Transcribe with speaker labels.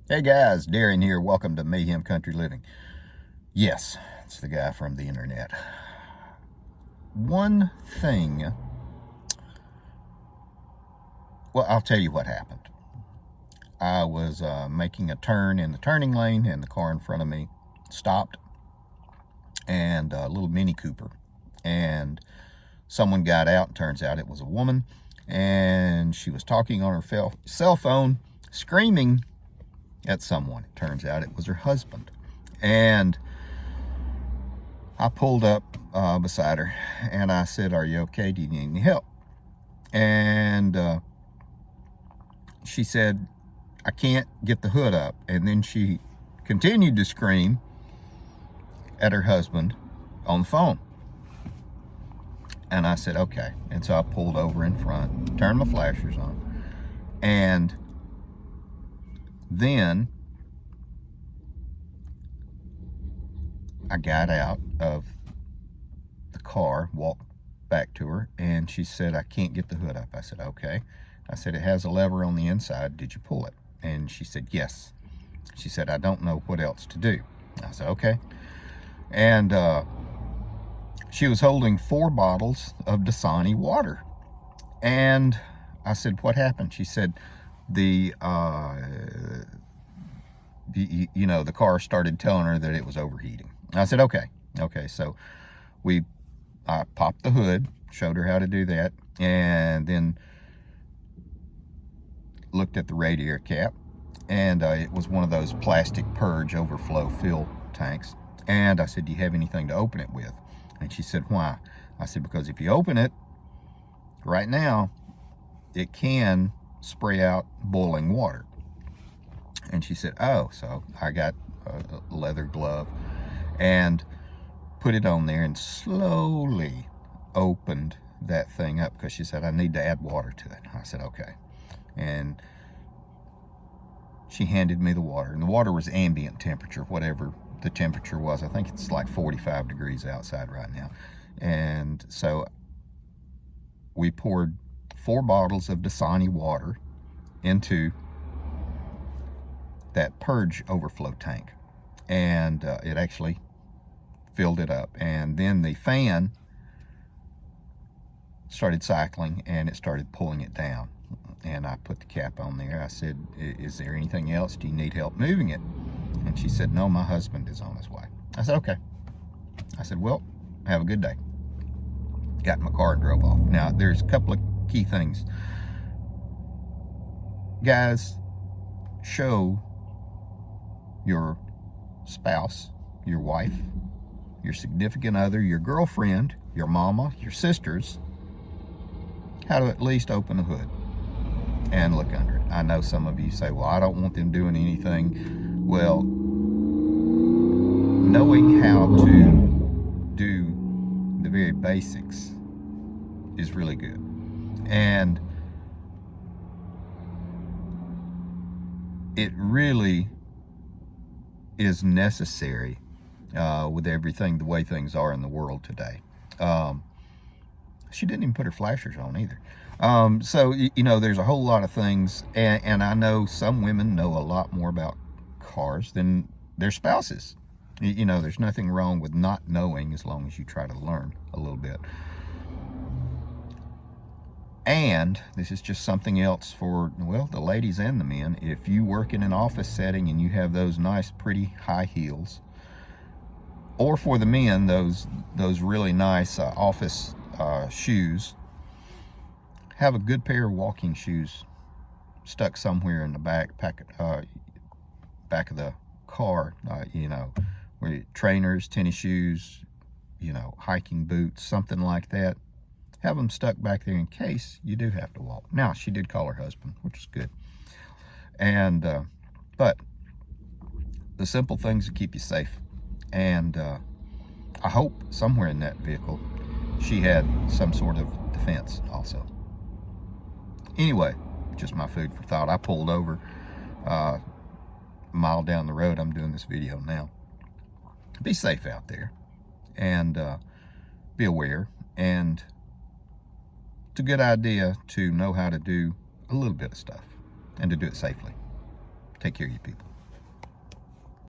Speaker 1: Hey guys, Darren here. Welcome to Mayhem Country Living. Yes, it's the guy from the internet. One thing, well, I'll tell you what happened. I was making a turn in the turning lane and the car in front of me stopped, and a little Mini Cooper. And someone got out. Turns out it was a woman, and she was talking on her cell phone, screaming at someone. It turns out it was her husband. And I pulled up beside her and I said, "Are you okay? Do you need any help?" And she said, "I can't get the hood up." And then she continued to scream at her husband on the phone. And I said, "Okay." And so I pulled over in front, turned my flashers on, and then I got out of the car, walked back to her, and she said, "I can't get the hood up." I said, "Okay." I said, "It has a lever on the inside. Did you pull it?" And she said, "Yes." She said, "I don't know what else to do." I said, "Okay." And she was holding 4 bottles of Dasani water. And I said, "What happened?" She said, the car started telling her that it was overheating. I said, "Okay." So I popped the hood, showed her how to do that, and then looked at the radiator cap, and it was one of those plastic purge overflow fill tanks. And I said, "Do you have anything to open it with?" And she said, "Why?" I said, "Because if you open it right now, it can spray out boiling water." And she said, "Oh." So I got a leather glove and put it on there and slowly opened that thing up, because she said, "I need to add water to it." I said, "Okay." And she handed me the water, and the water was ambient temperature, whatever the temperature was. I think it's like 45 degrees outside right now. And so we poured 4 bottles of Dasani water into that purge overflow tank, and it actually filled it up. And then the fan started cycling and it started pulling it down. And I put the cap on there. I said, "Is there anything else? Do you need help moving it?" And she said, "No, my husband is on his way." I said, "Okay." I said, "Well, have a good day." Got in my car and drove off. Now, there's a couple of key things. Guys, show your spouse, your wife, your significant other, your girlfriend, your mama, your sisters, how to at least open the hood and look under it. I know some of you say, "Well, I don't want them doing anything." Well, knowing how to do the very basics is really good. And it really is necessary with everything, the way things are in the world today. She didn't even put her flashers on either. So, there's a whole lot of things, and I know some women know a lot more about cars than their spouses. There's nothing wrong with not knowing, as long as you try to learn a little bit. And this is just something else for, well, the ladies and the men. If you work in an office setting and you have those nice, pretty high heels, or for the men, those really nice office shoes, have a good pair of walking shoes stuck somewhere in the back of the car, where trainers, tennis shoes, hiking boots, something like that. Have them stuck back there in case you do have to walk. Now, she did call her husband, which is good. And but the simple things that keep you safe. And I hope somewhere in that vehicle she had some sort of defense also. Anyway, just my food for thought. I pulled over a mile down the road. I'm doing this video now. Be safe out there, and be aware. And it's a good idea to know how to do a little bit of stuff and to do it safely. Take care of you people.